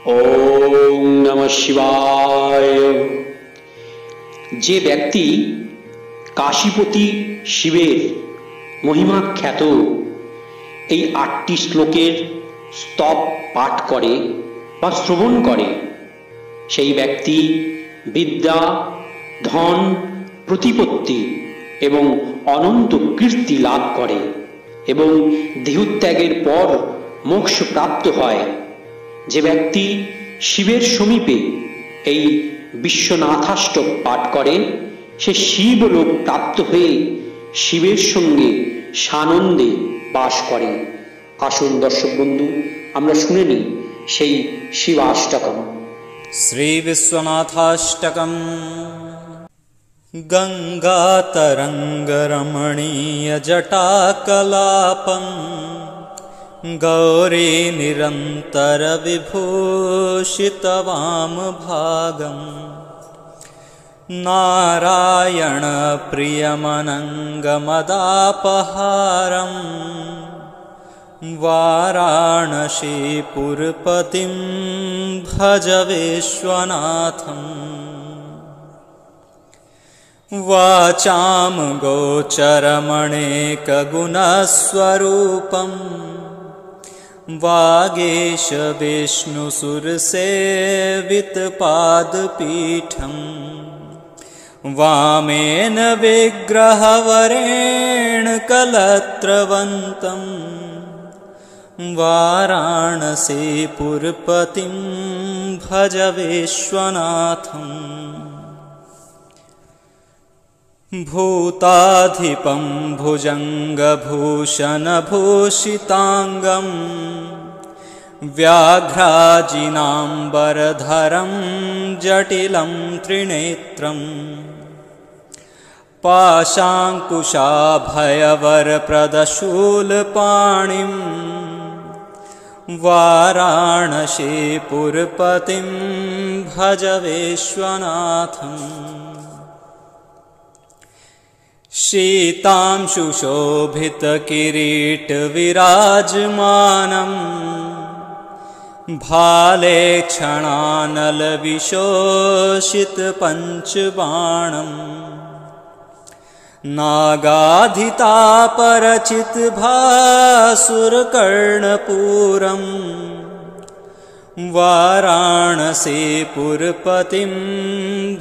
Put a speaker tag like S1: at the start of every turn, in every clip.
S1: ओम नमः शिवाय। যে ব্যক্তি কাশীপতি শিবের মহিমা খ্যাত এই ৮টি শ্লোকের স্তব পাঠ করে বা শ্রবণ করে, সেই ব্যক্তি বিদ্যা, ধন, প্রতিপত্তি এবং অনন্ত কীর্তি লাভ করে এবং দেহত্যাগের পর মোক্ষ প্রাপ্ত হয়। যে ব্যক্তি শিবের সমীপে এই বিশ্বনাথাষ্টক পাঠ করে, সে শিবলোক প্রাপ্ত হয়ে শিবের সঙ্গে সানন্দে বাস করে। আসুন দর্শক বন্ধু, আমরা শুনে নিই সেই শিবাষ্টকম।
S2: শ্রী বিশ্বনাথাষ্টকম। গঙ্গাতরঙ্গরমণীয় জটাকলাপম গৌরী নিরন্তর বিভূষিত বামভাগম নারায়ণ প্রিয়মনঙ্গমদাপহারম वाराणसीपुरपतिं भज विश्वनाथं। वाचां गोचरमणेकगुणस्वरूपं वागीश विष्णुसुरसेवितपादपीठं वामेन विग्रहवरेण कलत्रवन्तं वाराणसीपुरपतिं भज विश्वनाथं। भूताधिपं भुजङ्गभूषणभूषिताङ्गं व्याघ्राजिनाम्बरधरं जटिलं त्रिनेत्रं पाशाङ्कुशाभयवरप्रदशूलपाणिं वाराणसीपुरपतिं भज विश्वनाथं। शीतांशुशोभितकिरीटविराजमानं भाले क्षणानलविशोषितपञ्चबाणं नागाधितापरचितभासुरकर्णपूरं वाराणसीपुरपतिं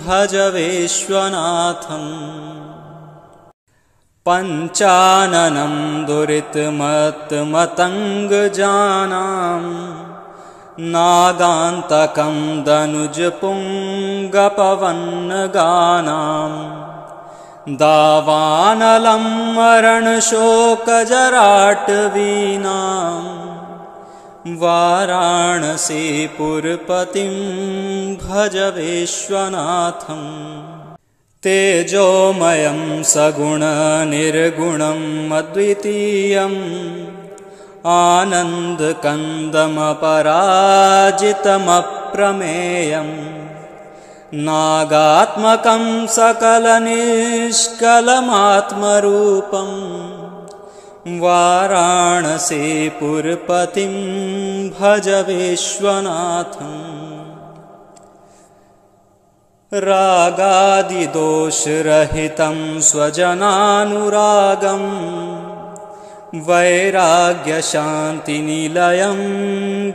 S2: भज विश्वनाथं। पञ्चाननं दुरितमत्तमतङ्गजानां नागान्तकं दनुजपुङ्गपवन्नगानां दावानलं मरणशोकजराटवीनां वाराणसीपुरपतिं भज विश्वनाथं। तेजोमयं सगुणनिर्गुणम् अद्वितीयम् आनन्दकन्दमपराजितमप्रमेयम् नागात्मकं सकलनिष्कलमात्मरूपं वाराणसीपुरपतिं भज विश्वनाथं। रागादिदोषरहितं स्वजनानुरागं वैराग्यशान्तिनिलयं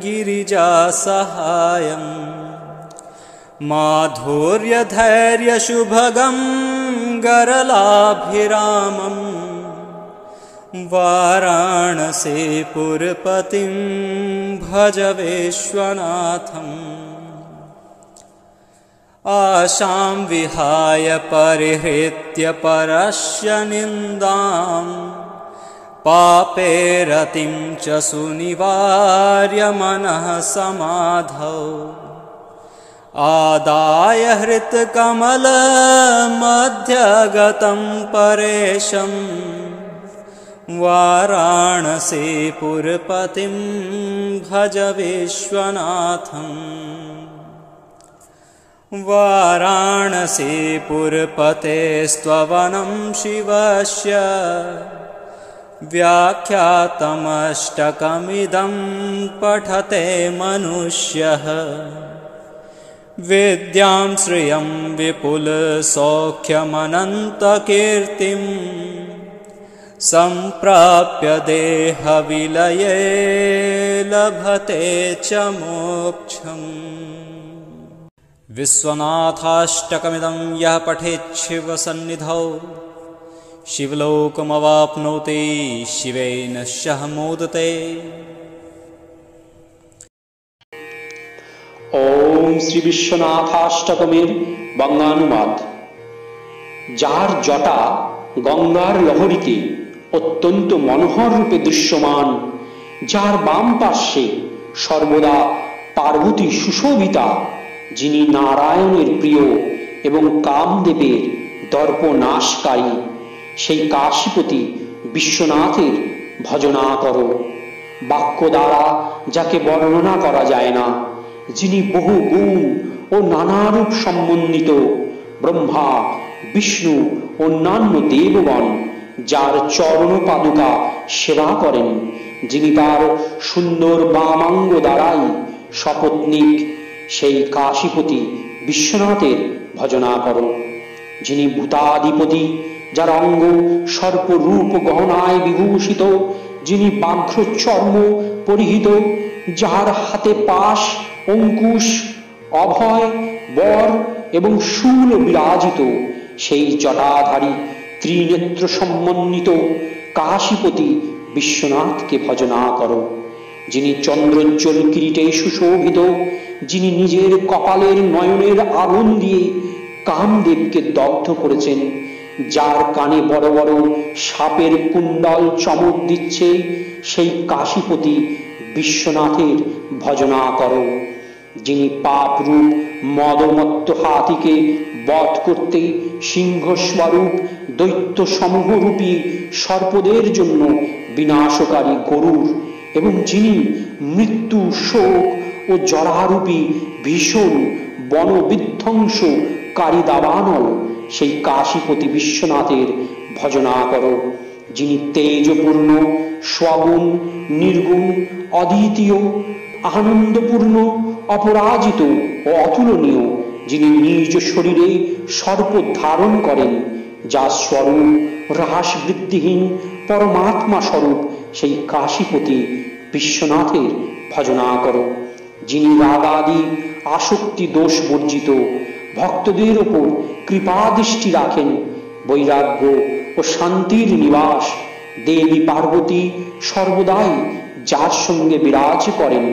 S2: गिरिजासहायं माधुर्यधैर्यशुभगं गरलाभिरामं वाराणसीपुरपतिं भज विश्वनाथं। आशां विहाय परिहृत्य परस्य निन्दां पापे रतिं च सुनिवार्य मनः समाधौ आदाय हृत्कमलमध्यगतं परेशं वाराणसीपुरपतिं भज विश्वनाथं। वाराणसीपुरपतेस्त्ववनं शिवस्य व्याख्यातमष्टकमिदं पठते मनुष्यः विद्यां श्रियं विपुलसौख्यमनन्तकीर्तिं सम्प्राप्य देहविलये लभते च मोक्षम्। विश्वनाथाष्टकमिदं यः पठेत् शिवसन्निधौ शिवलोकमवाप्नोति शिवेन सह मोदते।
S1: ओम श्री विश्वनाथाष्टकमेर बंगानुवाद। जार जटा गंगार लहरीते अत्यंत मनोहर रूपे दृश्यमान, जार बाम पार्श्वे सर्वदा पार्वती सुशोभिता, जिनी नारायणेर प्रिय एवं कामदेवेर दर्पनाशकारी, সেই কাশীপতি বিশ্বনাথের ভজনা করো। বাক্য দ্বারা যাকে বর্ণনা করা যায় না, যিনি বহু গুণ ও নানারূপ সম্বন্ধিত, ব্রহ্মা বিষ্ণু অন্যান্য দেবগণ যার চরণ পাদুকা সেবা করেন, যিনি তার সুন্দর বামাঙ্গ দ্বারাই সপত্নীক, সেই কাশীপতি বিশ্বনাথের ভজনা করো। যিনি ভূতাধিপতি, যার অঙ্গ সর্পরূপ গহনায় বিভূষিত, যিনি ব্যাঘ্র চর্ম পরিহিত, যার হাতে পাশ, অঙ্কুশ, অভয়, বর এবং শূল বিরাজিত, সেই জটাধারী ত্রিনেত্র সমন্বিত কাশীপতি বিশ্বনাথকে ভজনা করো। যিনি চন্দ্রোজ্জ্বল কিরীটে সুশোভিত, যিনি নিজের কপালের নয়নের আগুন দিয়ে কামদেবকে দগ্ধ করেছেন, যার কানে বড় বড় সাপের কুণ্ডল চমক দিচ্ছে, সেই কাশীপতি বিশ্বনাথের ভজনা করো। যিনি পাপ রূপ মদমত্ত হাতিকে বধ করতে সিংহস্বরূপ দৈত্য সমূহরূপী সর্পদের জন্য বিনাশকারী গরুর, এবং যিনি মৃত্যু, শোক ও জরারূপী ভীষণ বনবিধ্বংসকারী দাবানল, সেই কাশীপতি বিশ্বনাথের ভজনা করো। যিনি তেজপূর্ণ, স্বগুণ, নির্গুণ, অদ্বিতীয়, আনন্দপূর্ণ, অপরাজিত ও অতুলনীয়, যিনি নিজ শরীরে সর্প ধারণ করেন, যার স্বরূপ হ্রাস বৃদ্ধিহীন পরমাত্মা স্বরূপ, সেই কাশীপতি বিশ্বনাথের ভজনা করো। যিনি রাগাদি আসক্তি দোষ বর্জিত, ভক্তদের উপর কৃপা দৃষ্টি রাখেন, বৈরাগ্য ও শান্তির নিবাস, দেবী পার্বতী সর্বদাই যার সঙ্গে বিরাজ করেন,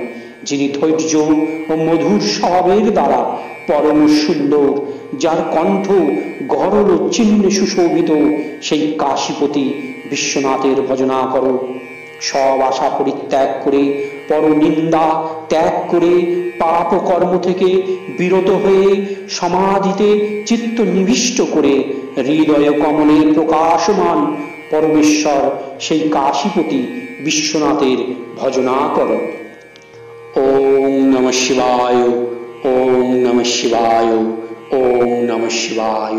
S1: যিনি ধৈর্য ও মধুর স্বভাবের দ্বারা পরম সুন্দর, যার কণ্ঠ গরল চিহ্নে সুশোভিত, সেই কাশীপতি বিশ্বনাথের ভজনা করো। সব আশা পরিত্যাগ করে, পরনিন্দা ত্যাগ করে, পাপ কর্ম থেকে বিরত হয়ে, সমাধিতে চিত্ত নিবিষ্ট করে, হৃদয় কমলে প্রকাশমান পরমেশ্বর সেই কাশীপতি বিশ্বনাথের ভজনা করো। ওম নমঃ শিবায়, ওম নমঃ শিবায়, ওম নমঃ শিবায়।